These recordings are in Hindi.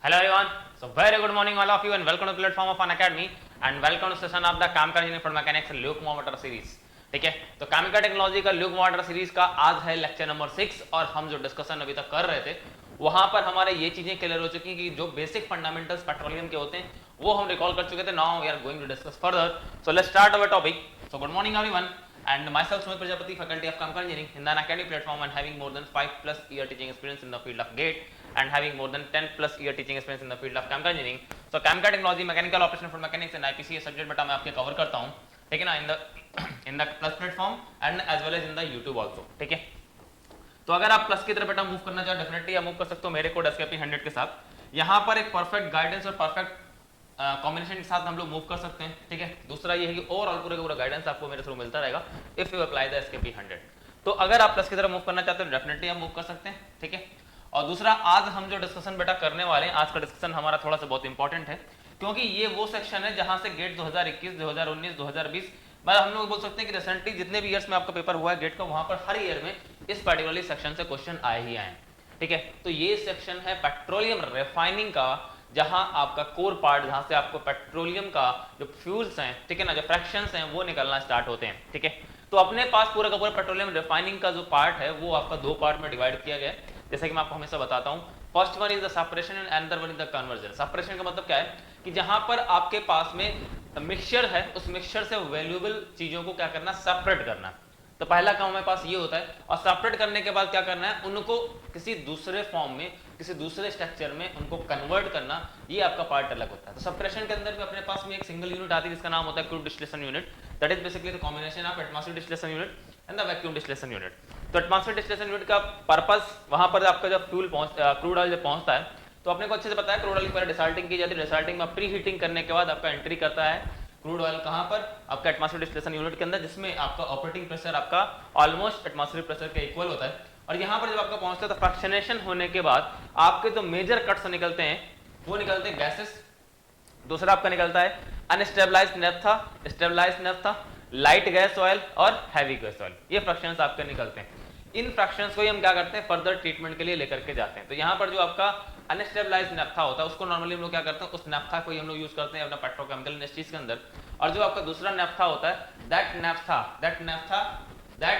Hello everyone. So very good morning all of you and welcome to the platform of Unacademy and welcome to session of the Camcar Engineering for Mechanics Lukewarm Water series. ठीक है, तो केमिकल टेक्नोलॉजी का ल्यूक वाटर सीरीज का आज है लेक्चर नंबर 6 और हम जो डिस्कशन अभी तक कर रहे थे वहां पर हमारे ये चीजें क्लियर हो चुकी हैं कि जो बेसिक फंडामेंटल्स पेट्रोलियम के होते हैं वो हम रिकॉल कर चुके थे. Now we are going to discuss further. So let's start our topic. So good morning everyone and myself Sumit Prajapati, faculty of Chemical Engineering in the Unacademy platform and having more than 5+ year teaching experience in the field of GATE and having more than 10+ year teaching experience in the field of Chemical Engineering. So Chemical Technology, Mechanical Operation for Mechanics and IPC subject बेटा मैं आपके कवर करता हूँ, ठीक है ना, in the plus platform and as well as in the YouTube also. ठीक है, तो अगर आप प्लस की तरफ बेटा मूव करना चाहो डेफिनेटली आप मूव कर सकते हो मेरे कोड एसकेपी 100 के साथ. यहाँ पर एक परफेक्ट गाइडेंस और परफेक्ट कॉम्बिनेशन के साथ हम लोग मूव कर सकते हैं. ठीक है, दूसरा ये है कि ओवरऑल पूरे का पूरा गाइडेंस आपको मेरे थ्रू मिलता रहेगा if you apply the SKP 100. तो अगर आप प्लस की तरफ मूव करना चाहते हो डेफिनेटली आप मूव कर सकते हैं. ठीक है, और दूसरा आज हम जो डिस्कशन बेटा करने वाले हैं, आज का डिस्कशन हमारा थोड़ा सा बहुत इंपॉर्टेंट है क्योंकि ये वो सेक्शन है जहां से गेट 2021, 2019, 2020 मतलब हम लोग बोल सकते हैं कि रिसेंटली जितने भी ईयर्स में आपका पेपर हुआ है गेट का वहां पर हर ईयर में इस पर्टिकुलरली सेक्शन से क्वेश्चन आए ही आए. ठीक है, तो ये सेक्शन है पेट्रोलियम रिफाइनिंग का, जहां आपका कोर पार्ट जहां से आपको पेट्रोलियम का जो फ्यूल्स हैं, ठीक है ना, जो फ्रैक्शंस हैं वो निकलना स्टार्ट होते हैं. ठीक है, तो अपने पास पूरा का पूरा पेट्रोलियम रिफाइनिंग का जो पार्ट है वो आपका दो पार्ट में डिवाइड किया गया है. जैसे कि मैं आपको हमेशा बताता हूं, first one is the separation and another one is the conversion. Separation का मतलब क्या है कि जहां पर आपके पास में मिक्सचर है उस मिक्सचर से वैल्यूएबल चीजों को क्या करना, सेपरेट करना. तो पहला काम हमारे पास ये होता है और सेपरेट करने के बाद क्या करना है, उनको किसी दूसरे फॉर्म में किसी दूसरे स्ट्रक्चर में उनको कन्वर्ट करना, ये आपका पार्ट अलग होता है. तो सेपरेशन के अंदर भी अपने पास में एक सिंगल यूनिट आती है जिसका नाम होता है crude distillation unit. That is basically the combination of atmospheric distillation unit and the vacuum distillation unit. तो एटमॉस्फेरिक डिस्टिलेशन यूनिट का पर्पस वहां पर आपका जब फ्यूल क्रूड ऑयल जब पहुंचता है तो अपने को अच्छे से पता है क्रूड ऑयल की पहले डिसल्टिंग की जाती है. डिसल्टिंग में प्री हीटिंग करने के बाद आपका एंट्री करता है क्रूड ऑयल कहां पर, आपका एटमॉस्फेरिक डिस्टिलेशन यूनिट के अंदर, जिसमें आपका ऑपरेटिंग प्रेशर आपका ऑलमोस्ट एटमॉस्फेरिक प्रेशर के इक्वल होता है. और यहाँ पर जब आपका पहुंचता है तो फ्रैक्शनेशन होने के बाद आपके जो मेजर कट्स निकलते हैं वो निकलते हैं गैसेस. दूसरा आपका निकलता है unstabilised naphtha, stabilised naphtha, light gas oil और हैवी गैस ऑयल. ये फ्रैक्शंस आपके निकलते हैं. इन फ्रैक्शंस को ही हम क्या करते हैं, फर्दर ट्रीटमेंट के लिए लेकर के जाते हैं. तो यहाँ पर जो आपका अनस्टेबलाइज्ड नेफ्था होता है उसको नॉर्मली हम लोग क्या करते हैं, उस नेफ्था को ही हम लोग यूज करते हैं अपना पेट्रोकेमिकल इंडस्ट्रीज के अंदर. और जो आपका दूसरा नेफ्था होता है दैट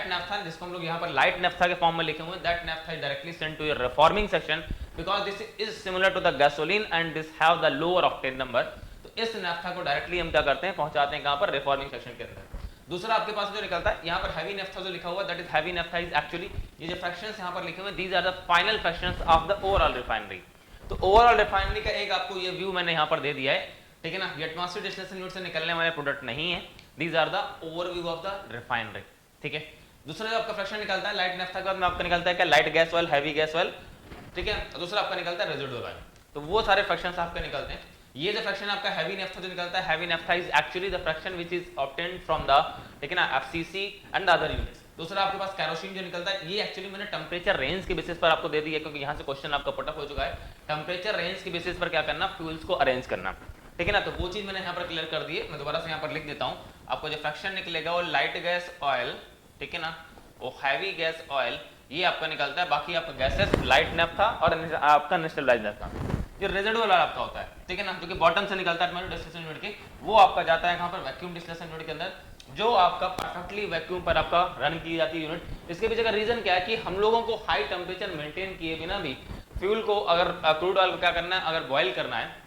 नेफ्था जिसको हम लोग यहाँ पर लाइट नेफ्था के फॉर्म में लिखे हुए हैं, that naphtha is directly sent to your reforming section because this is similar to the gasoline and this have the lower octane number. तो इस नेफ्था को डायरेक्टली हम क्या करते हैं, पहुंचाते हैं कहां पर, रिफॉर्मिंग सेक्शन के अंदर. दूसरा आपके पास जो निकलता है यहाँ पर हैवी नेफ्था जो लिखा हुआ है, that is heavy naphtha is actually ये जो फ्रैक्शंस यहाँ पर लिखे हुए हैं, these are the final fractions of the overall refinery. तो ओवरऑल रिफाइनरी का एक आपको ये व्यू मैंने यहाँ पर दे दिया है. ठीक है ना, ये एटमॉस्फेरिक डिस्टिलेशन यूनिट से निकलने वाले प्रोडक्ट नहीं है, these are the overview of the refinery. ठीक है, दूसरा जो आपका फ्रैक्शन निकलता है लाइट नेफ्था के बाद में आपका निकलता है क्या, light gas oil, heavy gas oil. ठीक है, दूसरा आपका निकलता है रेजिडुअल ऑयल. तो वो सारे फ्रैक्शंस आपके निकलते हैं. ये जो फ्रैक्शन आपका हैवी नेफ्था जो निकलता है, heavy naphtha is actually the fraction which is obtained from the, ठीक है ना, एफसीसी एंड अदर यूनिट्स. दूसरा आपके पास कैरोसिन जो निकलता है, ये एक्चुअली मैंने टेम्परेचर रेंज के बेसिस पर आपको दे दिया क्योंकि यहाँ से क्वेश्चन आपका पुटअप हो चुका है. टेम्परेचर रेंज के बेसिस पर क्या करना, फ्यूल्स को अरेंज करना. ठीक है ना, तो वो चीज मैंने यहाँ पर क्लियर कर दी है. मैं दोबारा से यहाँ पर लिख देता हूँ. आपको जो फ्रैक्शन निकलेगा वो लाइट गैस ऑयल, ठीक है ना, वो हैवी गैस ऑयल, ये आपका निकलता है. बाकी आपका गैसेस लाइट नेफ्था और आपका अनस्टेबलाइज्ड नेफ्था, जो रेजिडुअल आपका होता है, ठीक है ना, जो कि बॉटम से निकलता है एटमॉस्फेरिक डिस्टिलेशन यूनिट के, वो आपका जाता है कहां पर, वैक्यूम डिस्टिलेशन यूनिट के अंदर, जो आपका परफेक्टली वैक्यूम पर आपका रन की जाती है यूनिट. इसके पीछे का रीजन क्या है कि हम लोगों को हाई टेम्परेचर मेंटेन किए बिना भी फ्यूल को अगर क्रूड ऑयल को क्या करना है, अगर बॉयल करना है,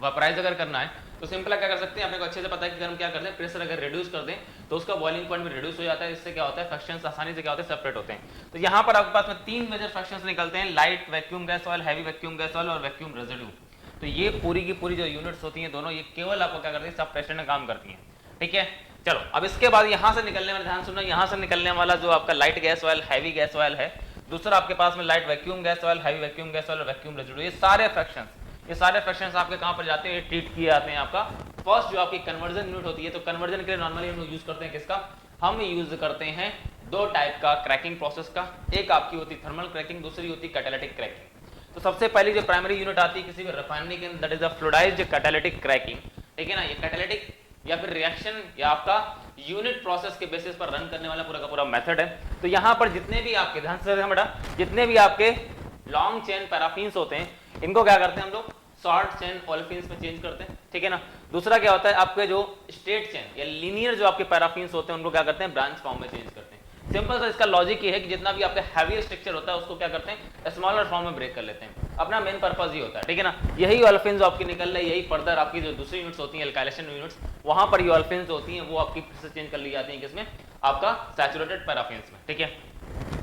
वेपराइज अगर करना है, तो सिंपल क्या कर सकते हैं, अपने को अच्छे से पता है कि हम क्या करते हैं, प्रेशर अगर रिड्यूस कर दें तो उसका बॉइलिंग पॉइंट भी रिड्यूस हो जाता है. इससे क्या होता है, फ्रैक्शंस आसानी से क्या होते हैं, सेपरेट होते हैं. तो यहाँ पर आपके पास में तीन मेजर फ्रैक्शंस निकलते हैं, light vacuum gas oil, heavy vacuum gas oil और वैक्यूम रेजिड्यू. तो ये पूरी की पूरी जो यूनिट्स होती हैं दोनों, ये केवल आपको क्या करती है, सेपरेशन में काम करती हैं. ठीक है, चलो अब इसके बाद यहाँ से निकलने वाला, ध्यान सुनना, यहाँ से निकलने वाला जो आपका light gas oil, heavy gas oil है, दूसरा आपके पास में light vacuum gas oil, heavy vacuum gas oil और वैक्यूम रेजिड्यू, ये सारे फ्रैक्शंस आपके कहां पर जाते हैं, ट्रीट किए जाते हैं. आपका फर्स्ट जो आपकी कन्वर्जन यूनिट होती है, तो कन्वर्जन के लिए नॉर्मली हम यूज करते हैं किसका, हम यूज करते हैं दो टाइप का क्रैकिंग प्रोसेस का. एक आपकी होती है थर्मल क्रैकिंग, दूसरी होती है कैटालिटिक क्रैकिंग. तो सबसे पहली जो प्राइमरी यूनिट आती है किसी भी रिफाइनरी के अंदर, that is the fluidised catalytic cracking. ठीक है ना, ये कैटालिटिक या फिर रिएक्शन या आपका यूनिट प्रोसेस के बेसिस पर रन करने वाला पूरा का पूरा मेथड है. तो यहाँ पर जितने भी आपके, ध्यान से बेटा, जितने भी आपके लॉन्ग चेन पैराफिन्स होते हैं, इनको क्या करते हैं हम लोग, शॉर्ट चेन ओलेफिन्स में चेंज करते हैं, ठीक है ना। दूसरा क्या होता है, आपके जो स्ट्रेट चेन या लीनियर जो आपके पैराफिन्स होते हैं उनको क्या करते हैं, ब्रांच फॉर्म में चेंज करते हैं। सिंपल सा इसका लॉजिक ये है कि जितना भी आपका हैवी स्ट्रक्चर होता है उसको क्या करते हैं, स्मॉलर फॉर्म में ब्रेक कर लेते हैं। अपना मेन पर्पस ही होता है, ठीक है ना। यही ओलेफिन्स आपकी निकल रही है, यही फर्दर आपकी जो दूसरी यूनिट्स होती हैं एल्काइलेशन यूनिट्स, वहां पर ये ओलेफिन्स होती हैं वो आपकी फिर से चेंज कर ली जाती हैं किसमें, आपका सैचुरेटेड पैराफिन्स में, ठीक है।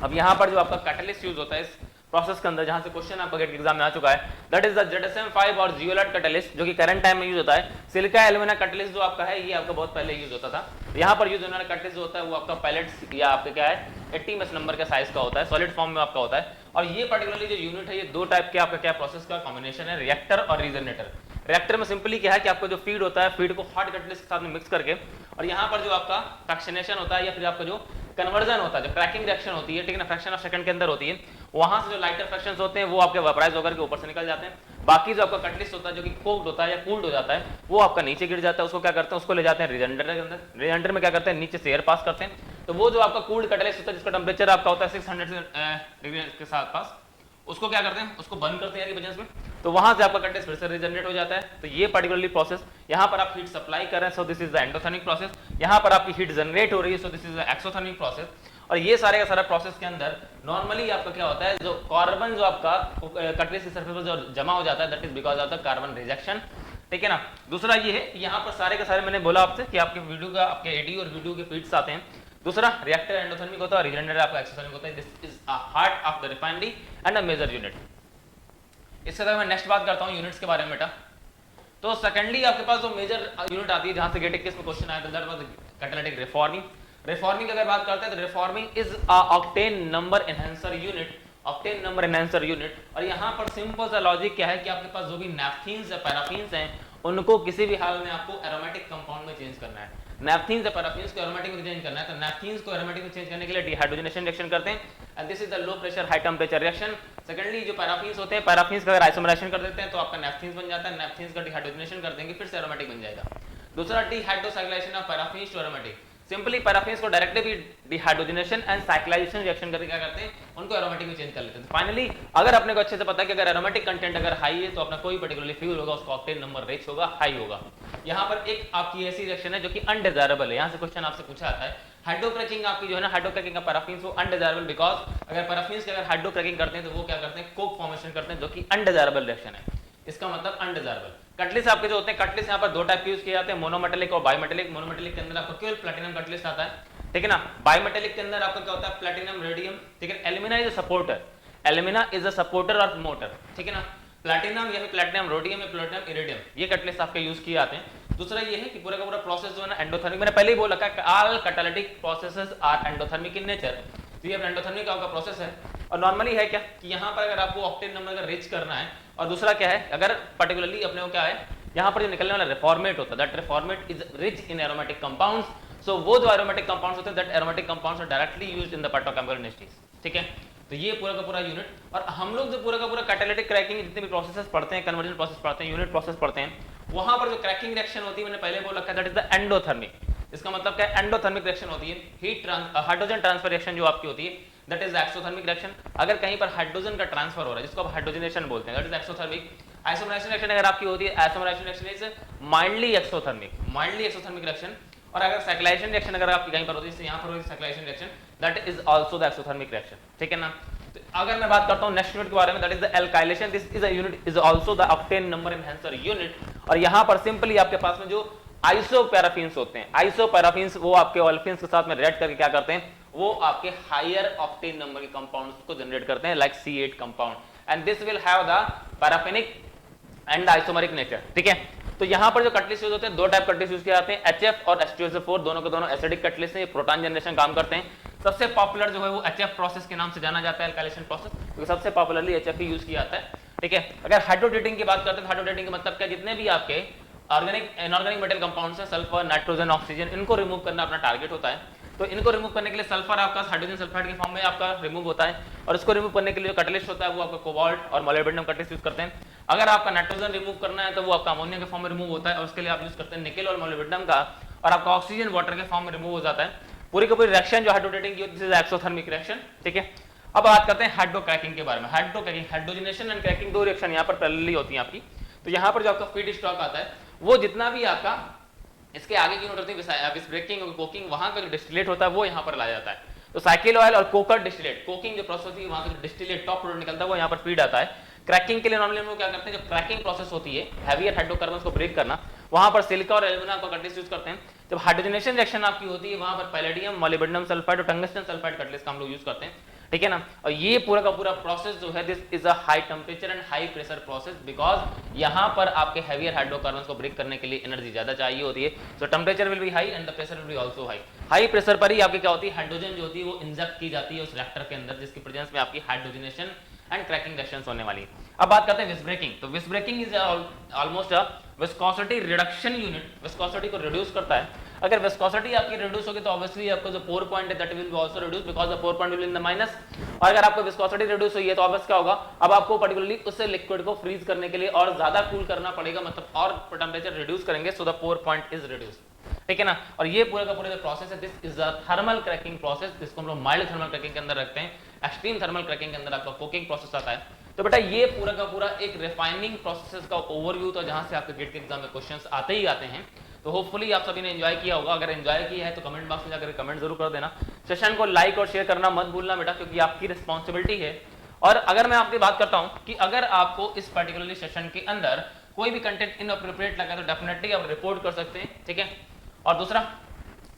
अब यहाँ पर जो आपका कैटलिस्ट यूज होता है इस प्रोसेस के अंदर, जहां से क्वेश्चन आपका गेट एग्जाम में आ चुका है, दैट इज द ZSM5 और जियोलाइट कैटलिस्ट, जो कि करंट टाइम में यूज होता है। सिलिका एल्यूमिना कैटलिस्ट जो आपका है ये आपका बहुत पहले यूज होता था। यहाँ पर यूज होने वाला कैटलिस्ट जो होता है वो आपका पैलेट्स या आपका क्या है 80 मेस नंबर के साइज का होता है, सॉलिड फॉर्म में आपका होता है। और ये पर्टिकुलरली जो यूनिट है ये दो टाइप के आपका क्या प्रोसेस का कॉम्बिनेशन है, रिएक्टर और रीजनरेटर। रिएक्टर में सिंपली क्या है कि आपका जो फीड होता है, फीड को हॉट कैटलिस्ट के साथ में मिक्स करके, और यहाँ पर जो आपका फ्रैक्शनेशन होता है या फिर आपका जो कन्वर्जन होता है, जो क्रैकिंग रिएक्शन होती है, ठीक है ना, फ्रैक्शन ऑफ सेकंड के अंदर होती है, वहां से जो लाइटर फ्रैक्शंस होते हैं वो आपके वेपराइज होकर के ऊपर से निकल जाते हैं। बाकी जो आपका कैटलिस्ट होता है जो कि कोक्ड होता है या कूल्ड हो जाता है वो आपका नीचे गिर जाता है। उसको क्या करते हैं, उसको ले जाते हैं रीजनरेटर के अंदर। रीजनरेटर में क्या करते हैं, नीचे से एयर पास करते हैं। तो वो जो आपका कूल्ड कैटलिस्ट होता है जिसका टेम्परेचर आपका होता है 600 डिग्री के साथ पास, उसको क्या करते हैं, उसको बर्न करते हैं यार वजह में, तो वहां से आपका कैटलिस्ट फिर से रीजनरेट हो जाता है। तो ये पर्टिकुलरली प्रोसेस, यहाँ पर आप हीट सप्लाई कर रहे हैं, so this is the endothermic process. यहाँ पर आपकी हीट जनरेट हो रही है, so this is the exothermic process. और ये सारे का सारा प्रोसेस के अंदर नॉर्मली आपका क्या होता है, जो कार्बन जो आपका कैटलिस्ट की सरफेस पर जो जमा हो जाता है, that is because of the carbon rejection, ठीक है ना। दूसरा ये है, यहाँ पर सारे के सारे मैंने बोला आपसे कि आपके वीडियो का आपके एडी और वीडियो के फीड्स आते हैं। दूसरा रिएक्टर एंडोथर्मिक होता है, रीजनरेटर आपका एक्सोथर्मिक होता है। This is a heart of the refinery and a major unit. इसके बाद मैं नेक्स्ट बात करता हूँ यूनिट्स के बारे में बेटा। तो सेकेंडली आपके पास जो मेजर यूनिट आती है जहां से गेट 21 में क्वेश्चन आया था, that was catalytic reforming. Reforming अगर बात करते हैं तो reforming is a octane number enhancer unit, octane number enhancer unit. और यहाँ पर सिंपल सा लॉजिक क्या है कि आपके पास जो भी नैफ्थीन्स या पैराफिन्स हैं उनको किसी भी हाल में आपको एरोमेटिक कंपाउंड में चेंज करना है। नैफ्थीन्स या पैराफिन्स को एरोमेटिक में चेंज करना है, तो नैफ्थीन्स को एरोमेटिक में चेंज करने के लिए डिहाइड्रोजनेशन रिएक्शन करते हैं, and this is the low pressure high temperature reaction. Secondly जो पैराफिन्स होते हैं, पैराफिन्स का अगर आइसोमराइजेशन कर देते हैं तो आपका नैफ्थीन्स बन जाता है। नैफ्थीन्स का डिहाइड्रोजनेशन कर देंगे फिर से एरोमेटिक बन जाएगा। दूसरा dehydrocyclization of paraffins to aromatic. Simply paraffins को डायरेक्टली भी डिहाइड्रोजनेशन एंड साइक्लाइजेशन रिएक्शन करके क्या करते हैं, उनको एरोमेटिक में चेंज कर लेते हैं। फाइनली अगर अपने को अच्छे से पता है कि अगर एरोमेटिक कंटेंट अगर हाई है तो अपना कोई पर्टिकुलरली फ्यूल होगा उसका ऑक्टेन नंबर रिच होगा, हाई होगा। यहाँ पर एक आपकी ऐसी रिएक्शन है जो कि अनडिजायरेबल है, यहाँ से क्वेश्चन आपसे पूछा आता है। हाइड्रोक्रैकिंग आपकी जो है ना, हाइड्रोक्रैकिंग का पैराफिन्स वो अनडिजायरेबल, बिकॉज अगर पैराफिन्स के अगर हाइड्रोक्रैकिंग करते हैं तो वो क्या करते हैं, कोक फॉर्मेशन करते हैं, जो कि अनडिजायरेबल रिएक्शन है। इसका मतलब अनडिजायरेबल। कैटलिस्ट आपके जो होते हैं, कैटलिस्ट यहाँ पर दो टाइप के यूज किए जाते हैं, मोनोमेटेलिक और बायोमेटेलिक। मोनोमेटेलिक के अंदर आपको केवल प्लैटिनम कैटलिस्ट आता है, ठीक है ना। बायोमेटेलिक के अंदर आपका क्या होता है, प्लैटिनम, रेडियम, ठीक है। Alumina is a supporter, alumina is a supporter और मोटर, ठीक है ना। प्लैटिनम या फिर प्लैटिनम रोडियम या प्लैटिनम इरिडियम, ये कैटलिस्ट आपके यूज किए जाते हैं। दूसरा ये है कि पूरा का पूरा प्रोसेस जो है ना एंडोथर्मिक, मैंने पहले ही बोला कि all catalytic processes are endothermic in nature. तो ये एंडोथर्मिक आपका प्रोसेस है। और नॉर्मली है क्या कि यहाँ पर अगर आपको ऑक्टेन नंबर अगर रिच करना है, और दूसरा क्या है, अगर पर्टिकुलरली अपने को क्या है, यहाँ पर जो निकलने वाला रिफॉर्मेट होता है, that reformate is rich in aromatic compounds. So वो जो एरोमेटिक कंपाउंड्स होते हैं, that aromatic compounds are directly used in the petrochemical industries, ठीक है। तो ये पूरा का पूरा यूनिट। और हम लोग जो पूरा का पूरा कैटालिटिक क्रैकिंग जितने भी प्रोसेसेस पढ़ते हैं, कन्वर्जन प्रोसेस पढ़ते हैं, यूनिट प्रोसेस पढ़ते हैं, वहां पर जो क्रैकिंग रिएक्शन होती है, मैंने पहले बोल रखा है, दैट इज द एंडोथर्मिक। इसका मतलब क्या है, एंडोथर्मिक रिएक्शन होती है। हीट हाइड्रोजन ट्रांसफर रिएक्शन जो आपकी होती है, दैट इज एक्सोथर्मिक रिएक्शन। अगर कहीं पर हाइड्रोजन का ट्रांसफर हो रहा है जिसको आप हाइड्रोजनेशन बोलते हैं, that is exothermic. Isomerisation reaction अगर आपकी होती है, isomerisation reaction is mildly exothermic, mildly exothermic reaction. और अगर साइक्लाइजेशन रिएक्शन अगर आपकी कहीं पर होती है, यहाँ पर होती है cyclisation reaction, that is also the exothermic reaction, ठीक है ना। तो अगर मैं बात करता हूँ नेक्स्ट यूनिट के बारे में, that is the alkylation. This is a unit is also the octane number enhancer unit. और यहाँ पर सिंपली आपके पास में जो आइसोपैराफिन्स होते हैं, आइसोपैराफिन्स वो आपके ओलेफिन्स के साथ में रिएक्ट करके क्या करते हैं, वो आपके हायर ऑक्टेन नंबर के कंपाउंड्स को जनरेट करते हैं, like C8 compound, and this will have the paraffinic and isomeric nature, ठीक है। तो यहाँ पर जो कैटलिस्ट यूज होते हैं, दो टाइप कैटलिस्ट यूज किए जाते हैं, HF और H2SO4, दोनों के दोनों एसिडिक कैटलिस्ट हैं, ये प्रोटॉन जनरेशन काम करते हैं। सबसे पॉपुलर जो है वो HF प्रोसेस के नाम से जाना जाता है, एल्काइलेशन प्रोसेस, क्योंकि सबसे पॉपुलरली HF ही यूज किया जाता है, ठीक है। अगर हाइड्रोडेटिंग की बात करते हैं, हाइड्रोडेटिंग का मतलब क्या, जितने भी आपके ऑर्गेनिक इनऑर्गेनिक मेटल कंपाउंड्स हैं, सल्फर, नाइट्रोजन, ऑक्सीजन, इनको रिमूव करना अपना टारगेट होता है। तो इनको रिमूव करने के लिए सल्फर आपका हाइड्रोजन सल्फाइड के फॉर्म में आपका रिमूव होता है, और इसको रिमूव करने के लिए जो कैटलिस्ट होता है वो आपका कोबाल्ट और मोलिब्डेनम कैटलिस्ट यूज करते हैं। अगर आपका नाइट्रोजन रिमूव करना है तो वो आपका अमोनिया के फॉर्म में रिमूव होता है, और उसके लिए आप यूज करते हैं निकेल और मोलिब्डेनम का, और आपका ऑक्सीजन वाटर के फॉर्म में रिमूव हो जाता है। पूरी की पूरी रिएक्शन जो हाइड्रोडेटिंग की होती है, एक्सोथर्मिक रिएक्शन, ठीक है। अब बात करते हैं हाइड्रोक्रैकिंग के बारे में। हाइड्रोक्रैकिंग, हाइड्रोजनेशन एंड क्रैकिंग, दो रिएक्शन यहाँ पर पैरेलली होती हैं आपकी। तो यहाँ पर जो आपका फीड स्टॉक आता है वो जितना भी आपका इसके आगे की यूनिट होती है विस ब्रेकिंग और कोकिंग, वहां का जो डिस्टिलेट होता है वो यहाँ पर लाया जाता है। तो साइकिल ऑयल और कोकर डिस्टिलेट, कोकिंग जो प्रोसेस होती है वहां से डिस्टिलेट टॉप प्रोडक्ट निकलता है वो यहाँ पर फीड आता है। क्रैकिंग के लिए नॉर्मली हम लोग क्या करते हैं, जो क्रैकिंग प्रोसेस होती है हैवियर हाइड्रोकार्बन्स को ब्रेक करना, वहां पर सिलिका और एल्यूमिना को कटलिस्ट यूज करते हैं। जब हाइड्रोजनेशन रिएक्शन आपकी होती है वहां पर पैलेडियम, मॉलिब्डेनम सल्फाइड और टंगस्टन सल्फाइड कटलिस्ट का हम लोग यूज करते हैं, ठीक है ना। और ये पूरा का पूरा प्रोसेस जो है this is a high temperature and high pressure process, because यहाँ पर आपके हैवियर हाइड्रोकार्बन्स को ब्रेक करने के लिए एनर्जी ज्यादा चाहिए होती है। सो temperature will be high and the pressure will be also high. High pressure पर ही आपकी क्या होती है, हाइड्रोजन जो होती है वो इंजेक्ट की जाती है उस रिएक्टर के अंदर, जिसकी प्रेजेंस में आपकी हाइड्रोजनेशन एंड क्रैकिंग रिएक्शंस होने वाली है। अब बात करते हैं विस ब्रेकिंग। तो visbreaking is almost a viscosity reduction unit, viscosity को रिड्यूस करता है। अगर विस्कोसिटी आपकी रिड्यूस होगी तो ऑब्वियसली आपका जो पोर पॉइंट है that will be also reduce because the pour point will in the minus. और अगर आपको विस्कोसिटी रिड्यूस हुई है तो ऑब्वियस क्या होगा, अब आपको पर्टिकुलरली उस लिक्विड को फ्रीज करने के लिए और ज्यादा कूल करना पड़ेगा, मतलब और टेंपरेचर रिड्यूस करेंगे, so the pour point is reduce, ठीक है ना। और ये पूरा का पूरा जो प्रोसेस है this is a thermal cracking process, जिसको हम लोग माइल्ड थर्मल क्रैकिंग के अंदर रखते हैं। एक्सट्रीम थर्मल क्रैकिंग के अंदर आपका कोकिंग प्रोसेस आता है। तो बेटा ये पूरा का पूरा एक रिफाइनिंग प्रोसेस का ओवरव्यू था, जहां से आपके गेट के एग्जाम में क्वेश्चंस आते ही आते हैं। तो होपफुली आप सभी ने एंजॉय किया होगा। अगर एंजॉय किया है तो कमेंट बॉक्स में जाकर कमेंट जरूर कर देना। सेशन को लाइक और शेयर करना मत भूलना बेटा, क्योंकि आपकी रिस्पॉन्सिबिलिटी है। और अगर मैं आपकी बात करता हूं कि अगर आपको इस पर्टिकुलरली सेशन के अंदर कोई भी कंटेंट इनअप्रोप्रिएट लगा तो डेफिनेटली आप रिपोर्ट कर सकते हैं, ठीक है। और दूसरा,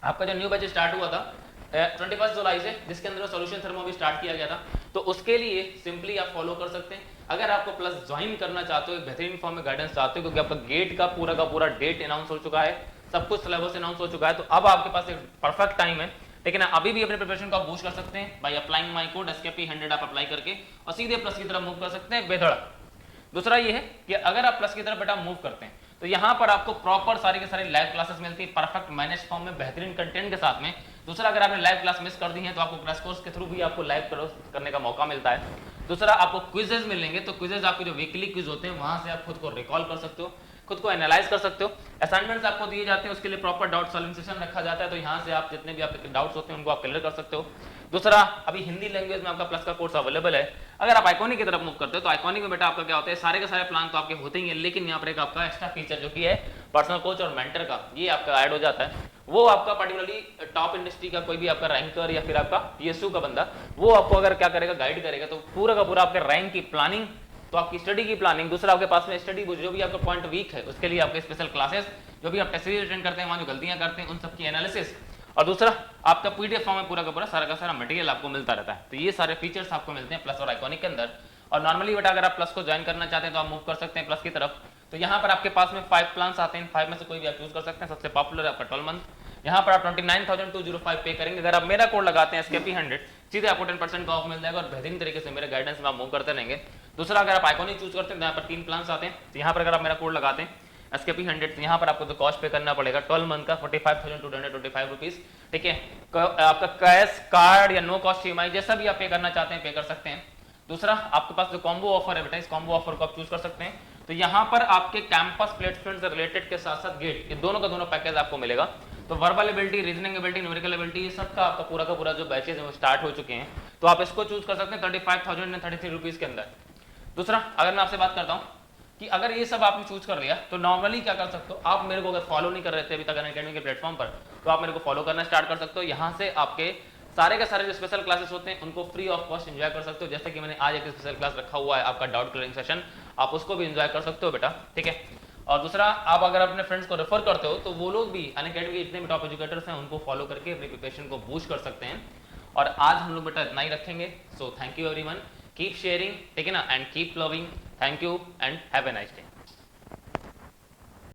आपका जो न्यू बैच स्टार्ट हुआ था 21 जुलाई से, जिसके अंदर सॉल्यूशन थर्मो भी स्टार्ट किया गया था, तो उसके लिए सिंपली आप फॉलो कर सकते हैं। अगर आपको प्लस ज्वाइन करना चाहते हो, एक बेहतरीन फॉर्म में गाइडेंस चाहते हो, क्योंकि आपका गेट का पूरा डेट अनाउंस हो चुका है, सब कुछ सिलेबस अनाउंस हो चुका है, तो अब आपके पास एक परफेक्ट टाइम है, लेकिन अभी भी अपने प्रिपरेशन को आप बूस्ट कर सकते हैं by applying my code SKP100 आप अप्लाई करके और सीधे प्लस की तरफ मूव कर सकते हैं बेधड़क। दूसरा ये है कि अगर आप प्लस की तरफ बेटा मूव करते हैं तो यहाँ पर आपको प्रॉपर सारी के सारी लाइव क्लासेस मिलती है परफेक्ट मैनेज फॉर्म में बेहतरीन कंटेंट के साथ में। दूसरा, अगर आपने लाइव क्लास मिस कर दी है तो आपको क्रैश कोर्स के थ्रू भी आपको लाइव करने का मौका मिलता है। दूसरा, आपको क्विजेज मिलेंगे, तो क्विजेज आपके जो वीकली क्विज होते हैं वहां से आप खुद को रिकॉल कर सकते हो, खुद को एनालाइज कर सकते हो। असाइनमेंट्स आपको दिए जाते हैं, उसके लिए प्रॉपर डाउट सॉल्विंग सेशन रखा जाता है, तो यहाँ से आप जितने भी आपके डाउट्स होते हैं उनको आप क्लियर कर सकते हो। दूसरा, अभी हिंदी लैंग्वेज में आपका प्लस का कोर्स अवेलेबल है। अगर आप आइकॉनिक की तरफ मूव करते हो तो आइकॉनिक में बेटा आपका क्या होता है, सारे के सारे प्लान तो आपके होते ही हैं, लेकिन यहाँ पर एक आपका एक्स्ट्रा फीचर जो कि है पर्सनल कोच और मेंटर का, ये आपका ऐड हो जाता है। वो आपका पर्टिकुलरली टॉप इंडस्ट्री का कोई भी आपका रैंकर या फिर आपका PSU का बंदा, वो आपको अगर क्या करेगा, गाइड करेगा, तो पूरा का पूरा आपके रैंक की प्लानिंग, तो आपकी स्टडी की प्लानिंग। दूसरा, आपके पास में स्टडी जो भी आपका पॉइंट वीक है उसके लिए आपके स्पेशल क्लासेस, जो भी आप टेस्ट सीरीज अटेंड करते हैं वहां जो गलतियां करते हैं उन सबकी एनालिसिस। और दूसरा, आपका PDF फॉर्म में पूरा का पूरा सारा का सारा मटेरियल आपको मिलता रहता है। तो ये सारे फीचर्स आपको मिलते हैं प्लस और आइकॉनिक के अंदर। और नॉर्मली बेटा अगर आप प्लस को ज्वाइन करना चाहते हैं तो आप मूव कर सकते हैं प्लस की तरफ। तो यहाँ पर आपके पास में 5 प्लान्स आते हैं, 5 में से कोई भी आप चूज कर सकते हैं। सबसे पॉपुलर है आपका 12 मंथ। यहाँ पर आप 29,205 पे करेंगे। अगर आप मेरा कोड लगाते हैं SKP100, सीधे आपको 10% का ऑफ मिल जाएगा और बेहतरीन तरीके से मेरे गाइडेंस में आप मूव करते रहेंगे। दूसरा, अगर आप आइकॉनिक चूज करते हैं तो यहाँ पर 3 प्लान्स आते हैं। तो यहाँ पर अगर आप मेरा कोड लगाते हैं SKP100, तो यहाँ पर आपको तो कॉस्ट पे करना पड़ेगा 12 मंथ का 45,225 रुपीज, ठीक है। आपका कैश, कार्ड या नो कॉस्ट EMI जैसा भी आप पे करना चाहते हैं पे कर सकते हैं। दूसरा, आपके पास जो कॉम्बो ऑफर है बेटा, इस कॉम्बो ऑफर को आप चूज कर सकते हैं। तो यहाँ पर आपके कैंपस प्लेसमेंट से रिलेटेड के साथ साथ गेट, ये दोनों का दोनों पैकेज आपको मिलेगा। तो verbal ability, reasoning ability, numerical ability, ये सब का आपका पूरा जो बैचेज है वो स्टार्ट हो चुके हैं। तो आप इसको चूज कर सकते हैं 35,033 रुपीज के अंदर। दूसरा, अगर मैं आपसे बात करता हूँ कि अगर ये सब आपने चूज कर लिया तो नॉर्मली क्या कर सकते हो आप, मेरे को अगर फॉलो नहीं कर रहे थे अभी तक अनअकैडमी के प्लेटफॉर्म पर, तो आप मेरे को फॉलो करना स्टार्ट कर सकते हो। यहाँ से आपके सारे के सारे जो स्पेशल क्लासेस होते हैं उनको फ्री ऑफ कॉस्ट एंजॉय कर सकते हो। जैसे कि मैंने आज एक स्पेशल क्लास रखा हुआ है आपका डाउट क्लियरिंग सेशन, आप उसको भी एंजॉय कर सकते हो बेटा, ठीक है। और दूसरा, आप अगर अपने फ्रेंड्स को रेफर करते हो तो वो लोग भी अनअकैडमी के जितने भी टॉप एजुकेटर्स हैं उनको फॉलो करके अपनी प्रिपरेशन को बूस्ट कर सकते हैं। और आज हम लोग बेटा इतना ही रखेंगे। So thank you everyone, keep sharing, ठीक है ना, and keep loving. Thank you and have a nice day.